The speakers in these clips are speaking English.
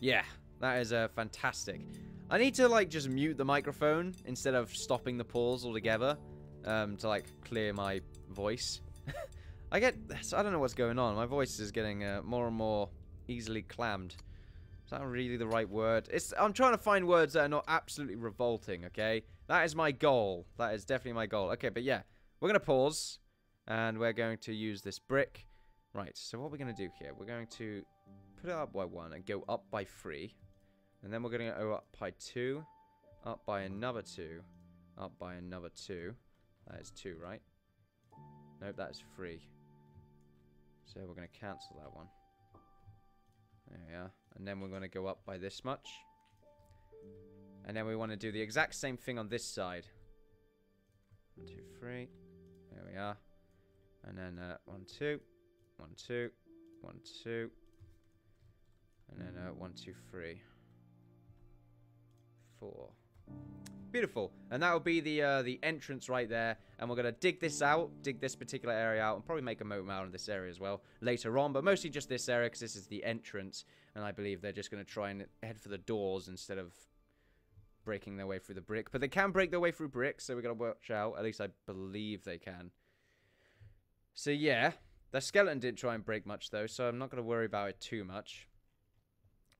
Yeah, that is fantastic. I need to, like, just mute the microphone instead of stopping the pause altogether to, like, clear my voice. I don't know what's going on. My voice is getting more and more easily clammed. Is that really the right word? I'm trying to find words that are not absolutely revolting, okay? That is my goal. That is definitely my goal. Okay, but yeah. We're going to pause. And we're going to use this brick. Right, so what we're going to do here. We're going to put it up by 1 and go up by 3. And then we're going to go up by 2. Up by another 2. Up by another 2. That is 2, right? Nope, that is 3. So we're going to cancel that one. There we are. And then we're going to go up by this much. And then we want to do the exact same thing on this side. 1, 2, 3. There we are. And then 1, 2. 1, 2. 1, 2. And then 1, 2, 3. 4. Beautiful. And that will be the entrance right there. And we're going to dig this out, dig this particular area out, and probably make a moat out of this area as well later on. But mostly just this area because this is the entrance. And I believe they're just going to try and head for the doors instead of breaking their way through the brick. But they can break their way through bricks, so we've got to watch out. At least I believe they can. So yeah, the skeleton didn't try and break much though, so I'm not going to worry about it too much.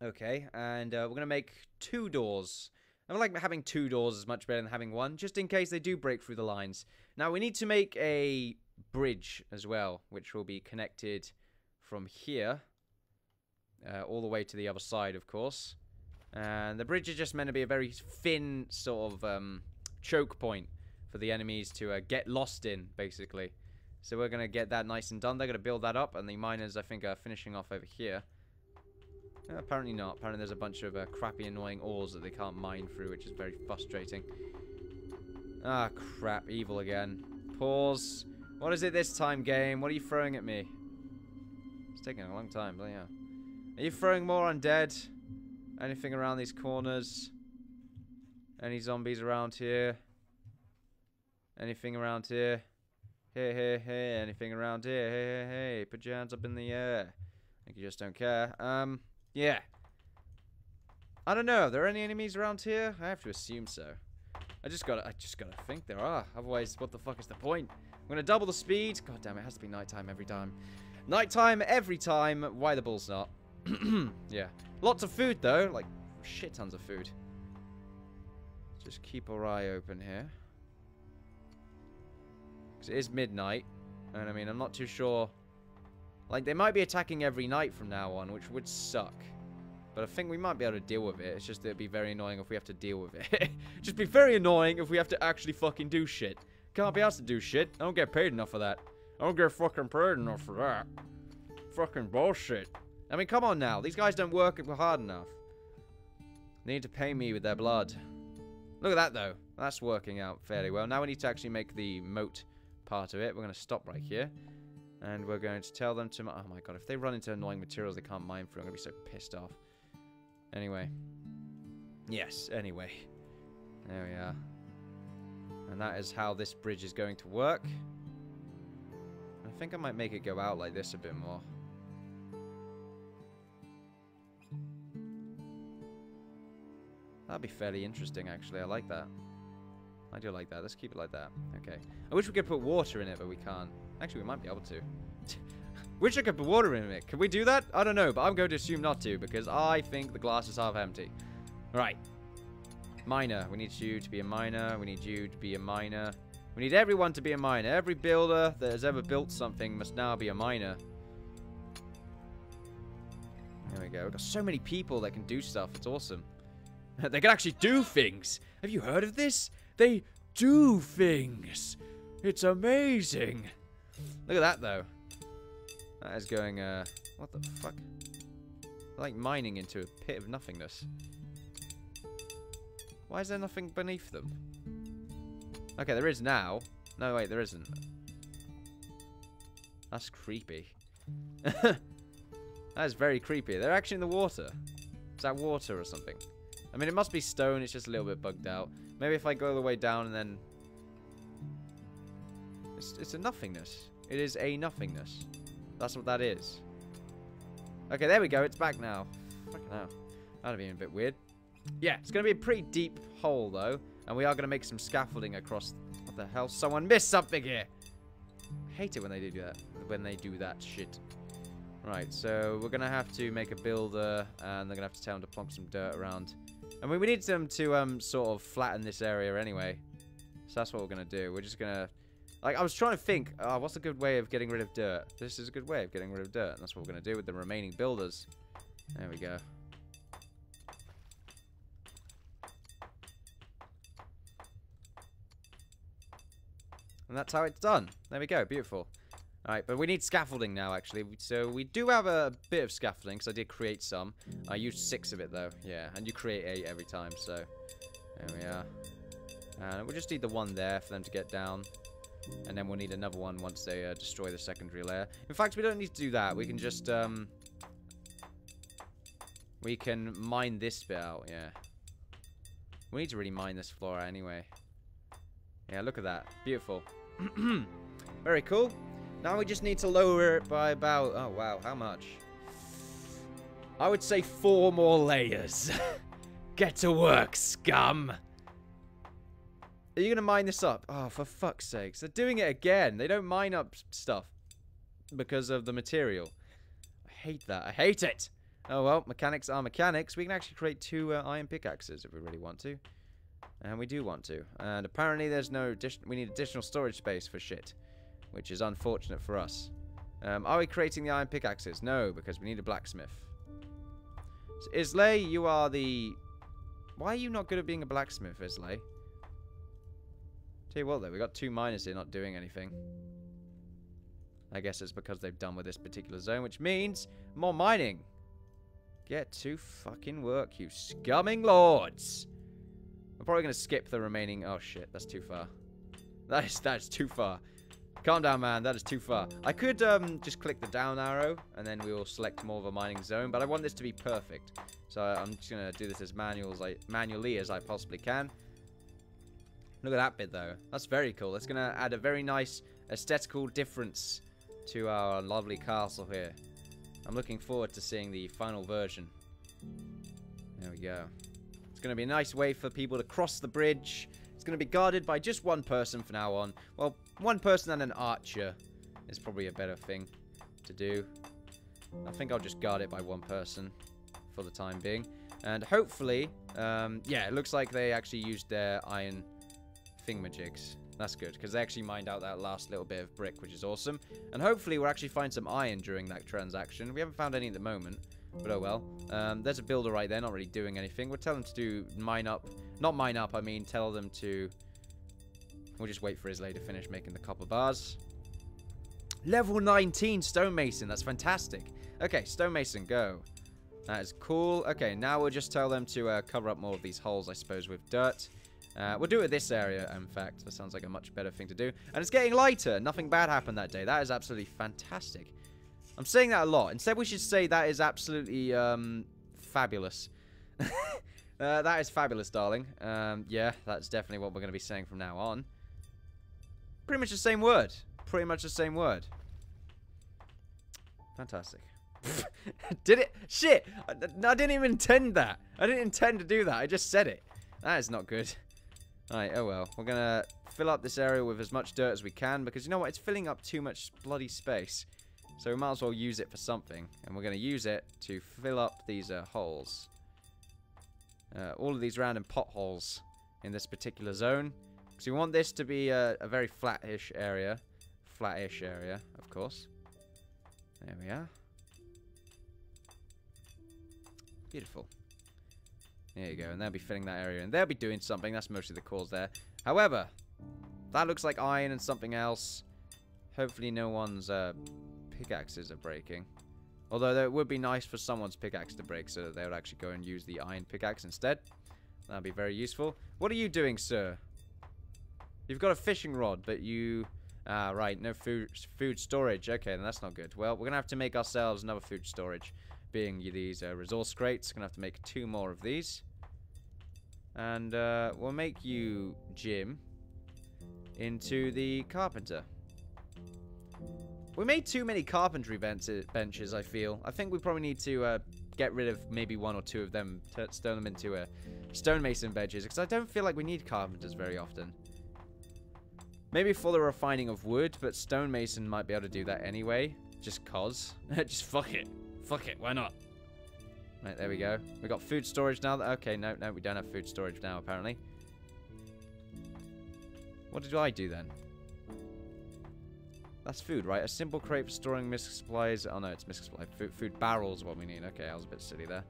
Okay, and we're going to make 2 doors. I like having 2 doors is much better than having 1, just in case they do break through the lines. Now, we need to make a bridge as well, which will be connected from here all the way to the other side, of course. And the bridge is just meant to be a very thin sort of choke point for the enemies to get lost in, basically. So we're going to get that nice and done. They're going to build that up, and the miners, I think, are finishing off over here. Apparently not. Apparently there's a bunch of crappy, annoying ores that they can't mine through, which is very frustrating. Ah, crap. Evil again. Pause. What is it this time, game? What are you throwing at me? It's taking a long time, but yeah. Are you throwing more undead? Anything around these corners? Any zombies around here? Anything around here? Hey, hey, hey. Anything around here? Hey, hey, hey. Put your hands up in the air. I think you just don't care. Yeah. I don't know. Are there any enemies around here? I have to assume so. I just gotta think there are. Otherwise, what the fuck is the point? I'm gonna double the speed. God damn, it has to be nighttime every time. Nighttime every time. Why the bull's not? Yeah. Lots of food though. Like shit tons of food. Just keep our eye open here. Because it is midnight. And I mean, I'm not too sure. Like, they might be attacking every night from now on, which would suck. But I think we might be able to deal with it. It's just that it'd be very annoying if we have to deal with it. Just be very annoying if we have to actually fucking do shit. Can't be asked to do shit. I don't get paid enough for that. I don't get fucking paid enough for that. Fucking bullshit. I mean, come on now. These guys don't work hard enough. They need to pay me with their blood. Look at that, though. That's working out fairly well. Now we need to actually make the moat part of it. We're going to stop right here. And we're going to tell them to... Oh my god, if they run into annoying materials they can't mine through, I'm going to be so pissed off. Anyway. Yes, anyway. There we are. And that is how this bridge is going to work. I think I might make it go out like this a bit more. That'd be fairly interesting, actually. I like that. I do like that. Let's keep it like that. Okay. I wish we could put water in it, but we can't. Actually, we might be able to. Wish I could put water in it. Can we do that? I don't know, but I'm going to assume not to, because I think the glass is half empty. Right. Miner. We need you to be a miner. We need you to be a miner. We need everyone to be a miner. Every builder that has ever built something must now be a miner. There we go. We've got so many people that can do stuff. It's awesome. They can actually do things. Have you heard of this? They do things. It's amazing. Look at that, though. That is going, what the fuck? Like mining into a pit of nothingness. Why is there nothing beneath them? Okay, there is now. No, wait, there isn't. That's creepy. That is very creepy. They're actually in the water. Is that water or something? I mean, it must be stone. It's just a little bit bugged out. Maybe if I go all the way down and then... It's a nothingness. It is a nothingness. That's what that is. Okay, there we go. It's back now. Fucking hell. That'd be a bit weird. Yeah, it's going to be a pretty deep hole, though. And we are going to make some scaffolding across... What the hell? Someone missed something here. I hate it when they do that. When they do that shit. Right, so we're going to have to make a builder. And they're going to have to tell them to plonk some dirt around. I mean, we need them to sort of flatten this area anyway. So that's what we're going to do. We're just going to... Like, I was trying to think, what's a good way of getting rid of dirt? This is a good way of getting rid of dirt. And that's what we're going to do with the remaining builders. There we go. And that's how it's done. There we go. Beautiful. Alright, but we need scaffolding now, actually. So we do have a bit of scaffolding, because I did create some. I used 6 of it, though. Yeah, and you create 8 every time, so... There we are. And we'll just need the one there for them to get down. And then we'll need another one once they destroy the secondary layer. In fact, we don't need to do that. We can just, we can mine this bit out, yeah. We need to really mine this floor out anyway. Yeah, look at that. Beautiful. Very cool. Now we just need to lower it by about... Oh, wow. How much? I would say 4 more layers. Get to work, scum. Are you going to mine this up? Oh, for fuck's sakes. They're doing it again. They don't mine up stuff because of the material. I hate that. I hate it. Oh, well. Mechanics are mechanics. We can actually create 2 iron pickaxes if we really want to. And we do want to. And apparently there's no... We need additional storage space for shit. Which is unfortunate for us. Are we creating the iron pickaxes? No, because we need a blacksmith. So Islay, you are the... Why are you not good at being a blacksmith, Islay? Tell you what, though, we got 2 miners here not doing anything. I guess it's because they've done with this particular zone, which means more mining. Get to fucking work, you scumming lords. I'm probably going to skip the remaining... Oh, shit, that's too far. That is too far. Calm down, man. That is too far. I could just click the down arrow, and then we will select more of a mining zone, but I want this to be perfect. So I'm just going to do this as manually as I possibly can. Look at that bit, though. That's very cool. It's going to add a very nice aesthetical difference to our lovely castle here. I'm looking forward to seeing the final version. There we go. It's going to be a nice way for people to cross the bridge. It's going to be guarded by just 1 person from now on. Well, 1 person and an archer is probably a better thing to do. I think I'll just guard it by 1 person for the time being. And hopefully, yeah, it looks like they actually used their iron thingamajigs. That's good, because they actually mined out that last little bit of brick, which is awesome. And hopefully we'll actually find some iron during that transaction. We haven't found any at the moment, but oh well. There's a builder right there, not really doing anything. We'll tell them to do mine up. Not mine up, I mean tell them to... We'll just wait for Islay to finish making the copper bars. Level 19 stonemason, that's fantastic. Okay, stonemason, go. That is cool. Okay, now we'll just tell them to cover up more of these holes, I suppose, with dirt. We'll do it this area, in fact. That sounds like a much better thing to do. And it's getting lighter. Nothing bad happened that day. That is absolutely fantastic. I'm saying that a lot. Instead, we should say that is absolutely fabulous. That is fabulous, darling. Yeah, that's definitely what we're going to be saying from now on. Pretty much the same word. Pretty much the same word. Fantastic. Did it? Shit! I didn't even intend that. I didn't intend to do that. I just said it. That is not good. Alright, oh well. We're gonna fill up this area with as much dirt as we can, because you know what? It's filling up too much bloody space. So we might as well use it for something. And we're gonna use it to fill up these holes. All of these random potholes in this particular zone. Because we want this to be a very flat-ish area. Flat-ish area, of course. There we are. Beautiful. There you go, and they'll be filling that area, and they'll be doing something. That's mostly the cause there. However, that looks like iron and something else. Hopefully no one's pickaxes are breaking. Although it would be nice for someone's pickaxe to break, so that they would actually go and use the iron pickaxe instead. That would be very useful. What are you doing, sir? You've got a fishing rod, but you... Ah, right, no food storage. Okay, then that's not good. Well, we're going to have to make ourselves another food storage. Being these resource crates. Going to have to make 2 more of these. And we'll make you, Jim, into the carpenter. We made too many carpentry benches, I feel. I think we probably need to get rid of maybe 1 or 2 of them, turn them into stonemason benches, because I don't feel like we need carpenters very often. Maybe for the refining of wood, but stonemason might be able to do that anyway, just cause. Just fuck it. Fuck it, why not? Right, there we go. We got food storage now. Okay, no, we don't have food storage now, apparently. What did I do then? That's food, right? A simple crate for storing misc supplies. Oh, no, it's misc supply. Food barrels is what we need. Okay, I was a bit silly there.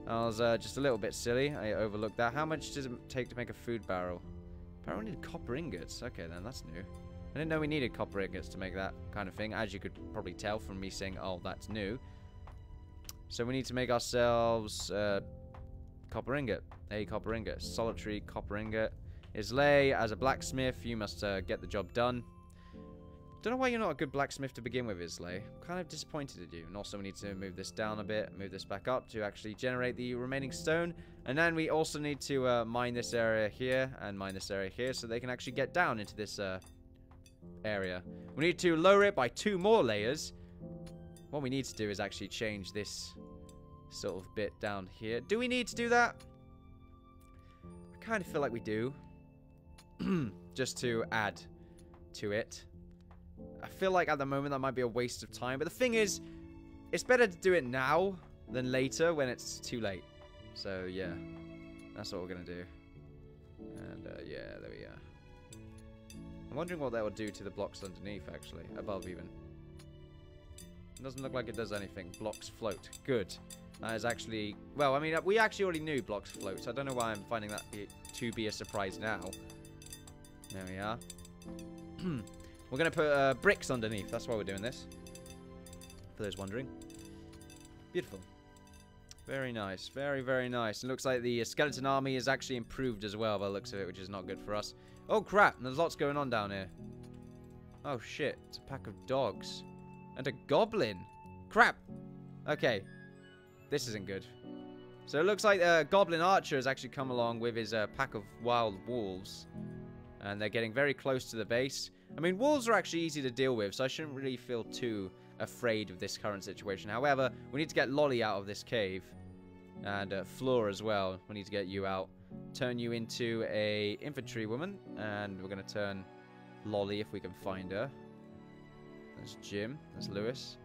I was just a little bit silly. I overlooked that. How much does it take to make a food barrel? Apparently we need copper ingots. Okay, then, that's new. I didn't know we needed copper ingots to make that kind of thing, as you could probably tell from me saying, oh, that's new. So we need to make ourselves copper ingot. A copper ingot. Solitary copper ingot. Islay, as a blacksmith, you must get the job done. Don't know why you're not a good blacksmith to begin with, Islay. I'm kind of disappointed at you. And also we need to move this down a bit, move this back up to actually generate the remaining stone. And then we also need to mine this area here and mine this area here so they can actually get down into this area. We need to lower it by 2 more layers. What we need to do is actually change this sort of bit down here. Do we need to do that? I kind of feel like we do. Just to add to it. I feel like at the moment that might be a waste of time. But the thing is, it's better to do it now than later when it's too late. So, yeah. That's what we're going to do. And, yeah, there we are. I'm wondering what that will do to the blocks underneath, actually. Above, even. It doesn't look like it does anything. Blocks float. Good. That is actually... Well, I mean, we actually already knew blocks float. So I don't know why I'm finding that to be a surprise now. There we are. We're going to put bricks underneath. That's why we're doing this. For those wondering. Beautiful. Very nice. Very, very nice. It looks like the skeleton army is actually improved as well by the looks of it, which is not good for us. Oh, crap. There's lots going on down here. Oh, shit. It's a pack of dogs. And a goblin. Crap. Okay. This isn't good. So it looks like a goblin archer has actually come along with his pack of wild wolves. And they're getting very close to the base. I mean, wolves are actually easy to deal with, so I shouldn't really feel too afraid of this current situation. However, we need to get Lolly out of this cave. And Flora as well. We need to get you out. Turn you into a infantry woman. And we're going to turn Lolly if we can find her. There's Jim. There's Lewis.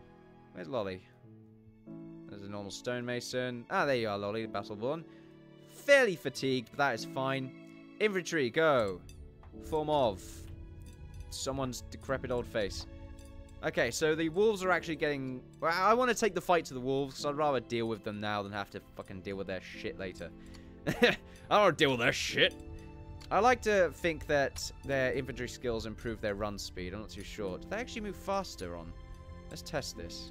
Where's Lolly? There's a normal stonemason. Ah, there you are, Lolly, the battle-born. Fairly fatigued, but that is fine. Infantry, go. Form of someone's decrepit old face. Okay, so the wolves are actually getting... Well, I want to take the fight to the wolves, because I'd rather deal with them now than have to fucking deal with their shit later. I don't want to deal with their shit. I like to think that their infantry skills improve their run speed. I'm not too sure. Do they actually move faster on? Let's test this.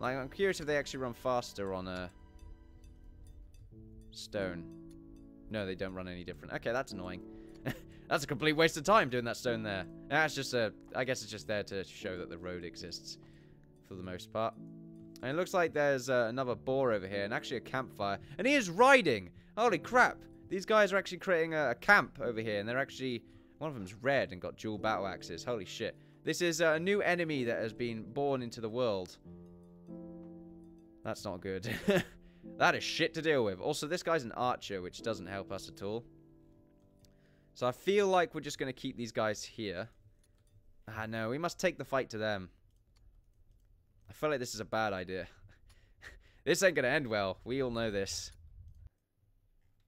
Like, I'm curious if they actually run faster on a stone. No, they don't run any different. Okay, that's annoying. That's a complete waste of time doing that stone there. That's just I guess it's just there to show that the road exists for the most part. And it looks like there's another boar over here and actually a campfire. And he is riding! Holy crap! These guys are actually creating a camp over here. And they're actually... One of them's red and got dual battle axes. Holy shit. This is a new enemy that has been born into the world. That's not good. That is shit to deal with. Also, this guy's an archer, which doesn't help us at all. So I feel like we're just going to keep these guys here. Ah, no. We must take the fight to them. I feel like this is a bad idea. This ain't going to end well. We all know this.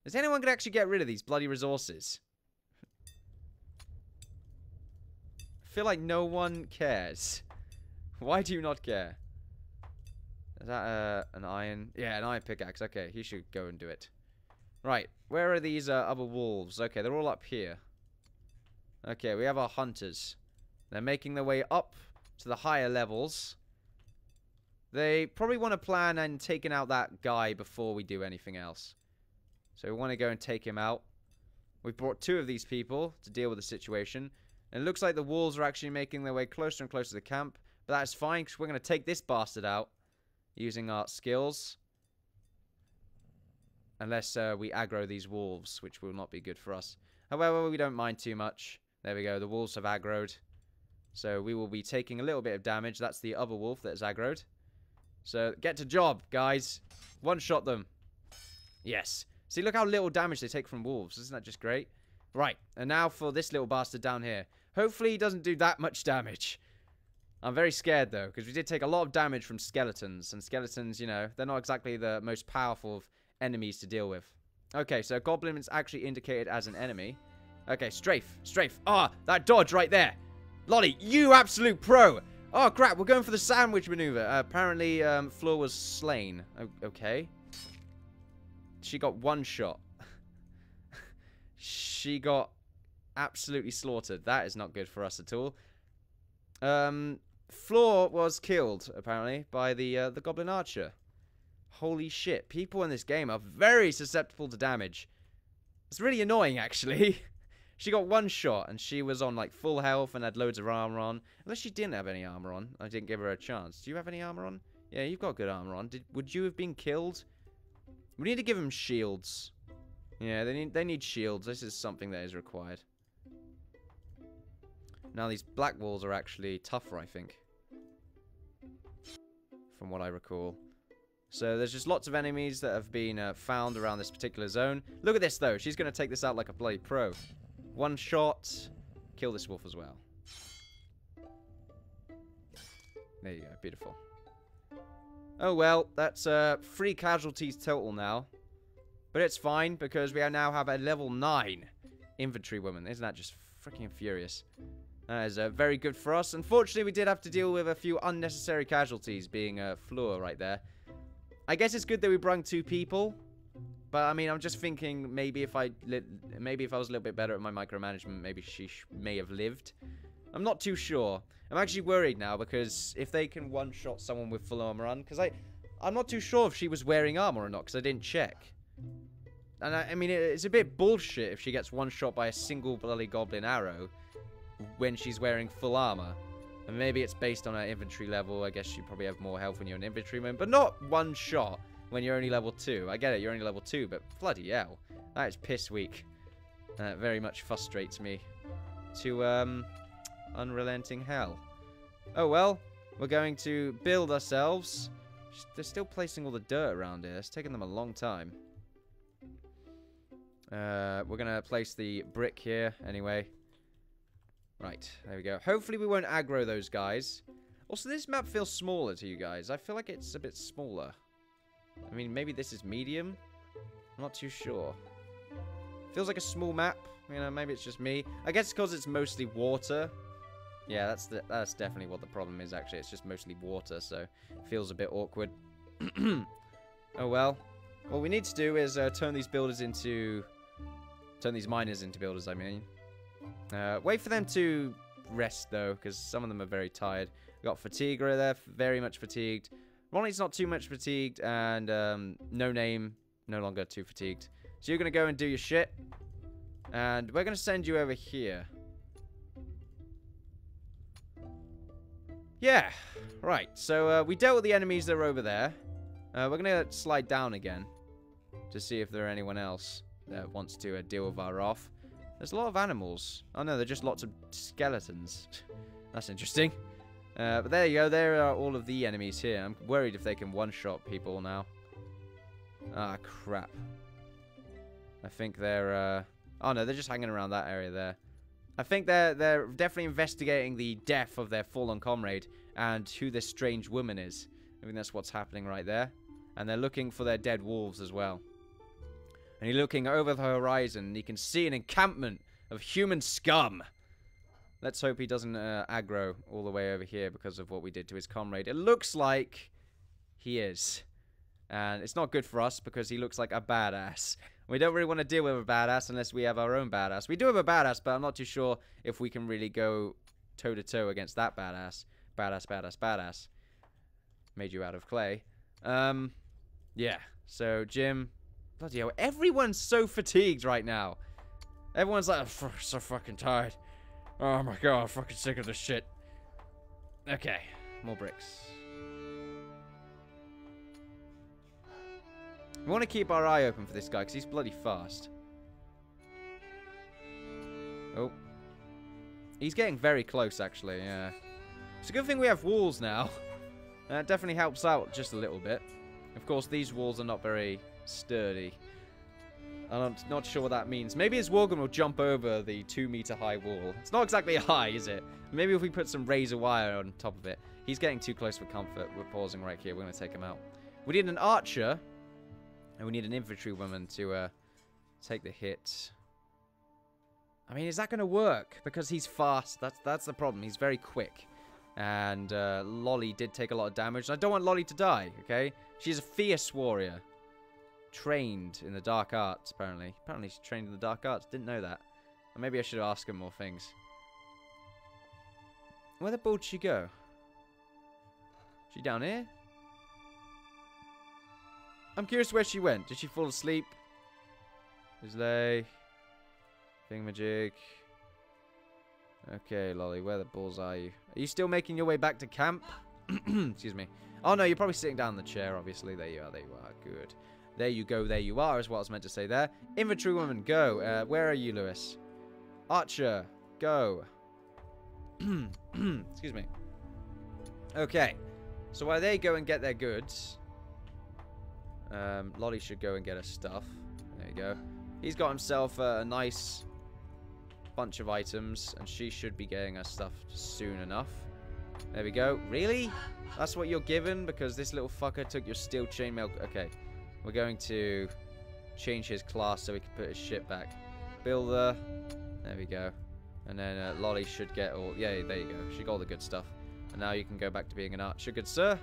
Is anyone going to actually get rid of these bloody resources? I feel like no one cares. Why do you not care? Is that an iron? Yeah, an iron pickaxe. Okay, he should go and do it. Right, where are these other wolves? Okay, they're all up here. Okay, we have our hunters. They're making their way up to the higher levels. They probably want to plan on taking out that guy before we do anything else. So we want to go and take him out. We've brought 2 of these people to deal with the situation. And it looks like the wolves are actually making their way closer and closer to the camp. But that's fine, because we're going to take this bastard out using our skills. Unless we aggro these wolves, which will not be good for us. However, we don't mind too much. There we go, the wolves have aggroed. So we will be taking a little bit of damage. That's the other wolf that is aggroed. So get to job, guys. One-shot them. Yes. See, look how little damage they take from wolves. Isn't that just great? Right. And now for this little bastard down here. Hopefully he doesn't do that much damage. I'm very scared, though, because we did take a lot of damage from skeletons. And skeletons, you know, they're not exactly the most powerful of enemies to deal with. Okay, so Goblin is actually indicated as an enemy. Okay, strafe. Strafe. Ah, that dodge right there. Lolly, you absolute pro. Oh, crap, we're going for the sandwich maneuver. Apparently, Fleur was slain. Okay. She got one shot. She got absolutely slaughtered. That is not good for us at all. Fleur was killed, apparently, by the Goblin Archer. Holy shit. People in this game are very susceptible to damage. It's really annoying, actually. She got one shot, and she was on, like, full health and had loads of armor on. Unless she didn't have any armor on. I didn't give her a chance. Do you have any armor on? Yeah, you've got good armor on. Would you have been killed? We need to give them shields. Yeah, they need shields. This is something that is required. Now, these black walls are actually tougher, I think. From what I recall. So there's just lots of enemies that have been found around this particular zone. Look at this, though. She's going to take this out like a bloody pro. One shot. Kill this wolf as well. There you go. Beautiful. Oh, well. That's 3 casualties total now. But it's fine, because we now have a level 9 infantry woman. Isn't that just freaking furious? That is very good for us. Unfortunately, we did have to deal with a few unnecessary casualties, being Fleur right there. I guess it's good that we brung 2 people. But, I mean, I'm just thinking maybe if I was a little bit better at my micromanagement, maybe she may have lived. I'm not too sure. I'm actually worried now, because if they can one-shot someone with full armor on, because I'm not too sure if she was wearing armor or not, because I didn't check. And, I mean, it's a bit bullshit if she gets one-shot by a single bloody goblin arrow when she's wearing full armor. And maybe it's based on her infantry level. I guess you probably have more health when you're an infantryman, but not one shot when you're only level 2. I get it, you're only level 2, but bloody hell. That is piss weak. That very much frustrates me to unrelenting hell. Oh well, we're going to build ourselves. They're still placing all the dirt around here. It's taken them a long time. We're going to place the brick here anyway. Right, there we go. Hopefully we won't aggro those guys. Also, this map feels smaller to you guys. I feel like it's a bit smaller. I mean, maybe this is medium? I'm not too sure. Feels like a small map. You know, maybe it's just me. I guess it's because it's mostly water. Yeah, that's definitely what the problem is, actually. It's just mostly water, so it feels a bit awkward. Oh, well. What we need to do is turn these miners into builders, I mean. Wait for them to rest, though, because some of them are very tired. We've got Fatiguer there, very much fatigued. Ronnie's not too much fatigued, and No Name, no longer too fatigued. So you're going to go and do your shit, and we're going to send you over here. Yeah, right. So we dealt with the enemies that are over there. We're going to slide down again to see if there are anyone else that wants to deal with our wrath. There's a lot of animals. Oh no, they're just lots of skeletons. That's interesting. But there you go. There are all of the enemies here. I'm worried if they can one-shot people now. Ah, crap. I think they're... Oh no, they're just hanging around that area there. I think they're definitely investigating the death of their fallen comrade and who this strange woman is. I think that's what's happening right there. And they're looking for their dead wolves as well. And he's looking over the horizon, and he can see an encampment of human scum. Let's hope he doesn't aggro all the way over here because of what we did to his comrade. It looks like he is. And it's not good for us because he looks like a badass. We don't really want to deal with a badass unless we have our own badass. We do have a badass, but I'm not too sure if we can really go toe-to-toe against that badass. Badass. Made you out of clay. Yeah. So, Jim... Bloody hell, everyone's so fatigued right now. Everyone's like, oh, so fucking tired. Oh my god, I'm fucking sick of this shit. Okay, more bricks. We want to keep our eye open for this guy, because he's bloody fast. Oh. He's getting very close, actually, yeah. It's a good thing we have walls now. It definitely helps out just a little bit. Of course, these walls are not very sturdy. I'm not sure what that means. Maybe his Worgen will jump over the 2-meter high wall. It's not exactly high, is it? Maybe if we put some razor wire on top of it. He's getting too close for comfort. We're pausing right here. We're going to take him out. We need an archer. And we need an infantrywoman to take the hit. I mean, is that going to work? Because he's fast. That's the problem. He's very quick. And Lolly did take a lot of damage. And I don't want Lolly to die, okay? She's a fierce warrior. Trained in the dark arts, apparently. Apparently she's trained in the dark arts. Didn't know that. Or maybe I should ask her more things. Where the ball did she go? She down here? I'm curious where she went. Did she fall asleep? Islay. Thingamajig. Okay, Lolly, where the balls are you? Are you still making your way back to camp? Excuse me. Oh, no, you're probably sitting down in the chair, obviously. There you are, there you are. Good. There you go, there you are, is what I was meant to say there. Infantrywoman, go. Where are you, Lewis? Archer, go. Excuse me. Okay. So while they go and get their goods, Lolly should go and get her stuff. There you go. He's got himself a nice bunch of items, and she should be getting her stuff soon enough. There we go. Really? That's what you're given? Because this little fucker took your steel chainmail. Okay. We're going to change his class so we can put his shit back. Builder. There we go. And then Lolly should get all... Yeah, there you go. She got all the good stuff. And now you can go back to being an archer, good sir.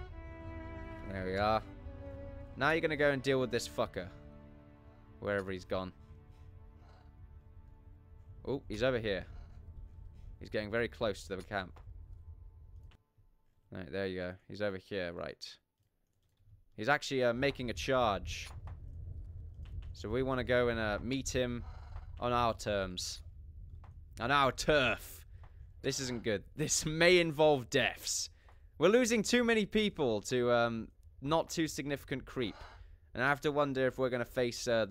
There we are. Now you're going to go and deal with this fucker. Wherever he's gone. Oh, he's over here. He's getting very close to the camp. Right, there you go. He's over here, right. He's actually making a charge. So we want to go and meet him on our terms. On our turf. This isn't good. This may involve deaths. We're losing too many people to not too significant creep. And I have to wonder if we're going to face the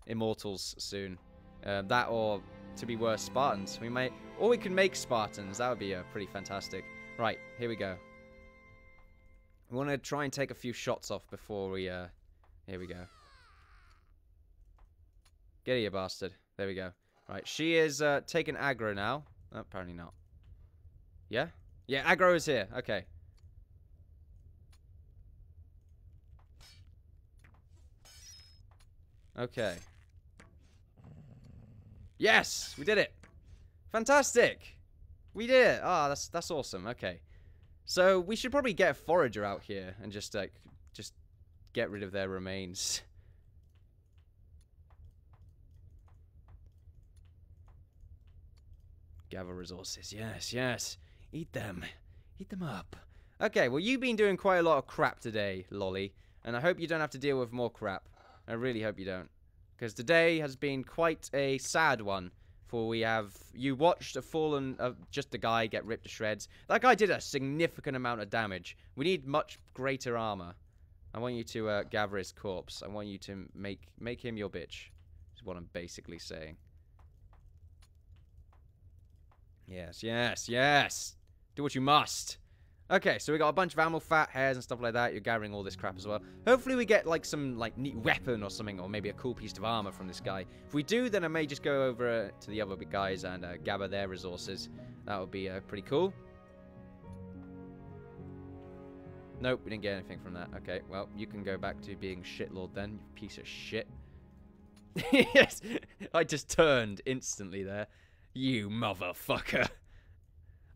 immortals soon. That or, to be worse, Spartans. We may, or we can make Spartans. That would be pretty fantastic. Right, here we go. We want to try and take a few shots off before we, here we go. Get here, bastard. There we go. Right, she is taking aggro now. Oh, apparently not. Yeah? Yeah, aggro is here. Okay. Okay. Yes! We did it! Fantastic! We did it! Ah, that's awesome. Okay. So, we should probably get a forager out here and just get rid of their remains. Gather resources. Yes, yes. Eat them. Eat them up. Okay, well, you've been doing quite a lot of crap today, Lolly. And I hope you don't have to deal with more crap. I really hope you don't. Because today has been quite a sad one. For you watched a fallen, just a guy get ripped to shreds. That guy did a significant amount of damage. We need much greater armor. I want you to gather his corpse. I want you to make him your bitch. Is what I'm basically saying. Yes, yes, yes. Do what you must. Okay, so we got a bunch of animal fat, hairs, and stuff like that. You're gathering all this crap as well. Hopefully we get, like, some, like, neat weapon or something, or maybe a cool piece of armor from this guy. If we do, then I may just go over to the other big guys and gather their resources. That would be pretty cool. Nope, we didn't get anything from that. Okay, well, you can go back to being shitlord then, you piece of shit. Yes, I just turned instantly there. You motherfucker.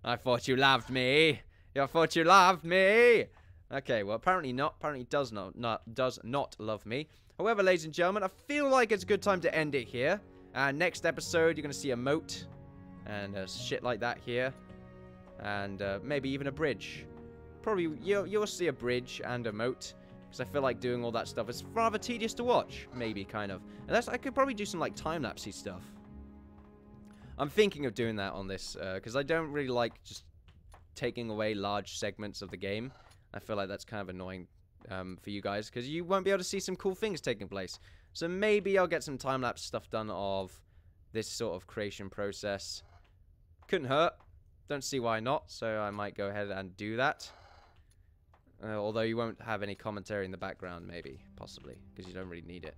I thought you loved me. I thought you loved me. Okay, well, apparently not. Apparently does not love me. However, ladies and gentlemen, I feel like it's a good time to end it here. Next episode, you're going to see a moat and shit like that here. And maybe even a bridge. Probably you'll see a bridge and a moat. Because I feel like doing all that stuff is rather tedious to watch. Maybe, kind of. And I could probably do some, like, time-lapsey stuff. I'm thinking of doing that on this. Because I don't really like just taking away large segments of the game. I feel like that's kind of annoying for you guys, because you won't be able to see some cool things taking place. So maybe I'll get some time-lapse stuff done of this sort of creation process. Couldn't hurt. Don't see why not, so I might go ahead and do that. Although you won't have any commentary in the background, maybe. Possibly. Because you don't really need it.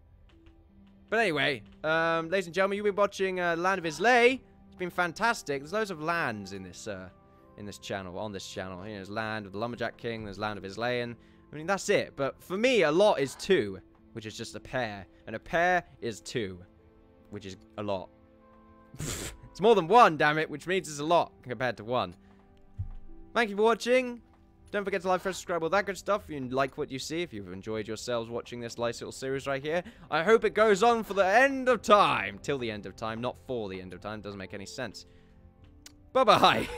But anyway, ladies and gentlemen, you've been watching Land of Islay. It's been fantastic. There's loads of lands in this channel, on this channel. You know, there's land of the Lumberjack King, there's land of Islayan. I mean, that's it. But for me, a lot is 2, which is just a pair. And a pair is 2, which is a lot. It's more than 1, damn it, which means it's a lot compared to 1. Thank you for watching. Don't forget to like, subscribe, all that good stuff. If you like what you see, if you've enjoyed yourselves watching this nice little series right here, I hope it goes on for the end of time. Till the end of time, not for the end of time. Doesn't make any sense. Bye-bye.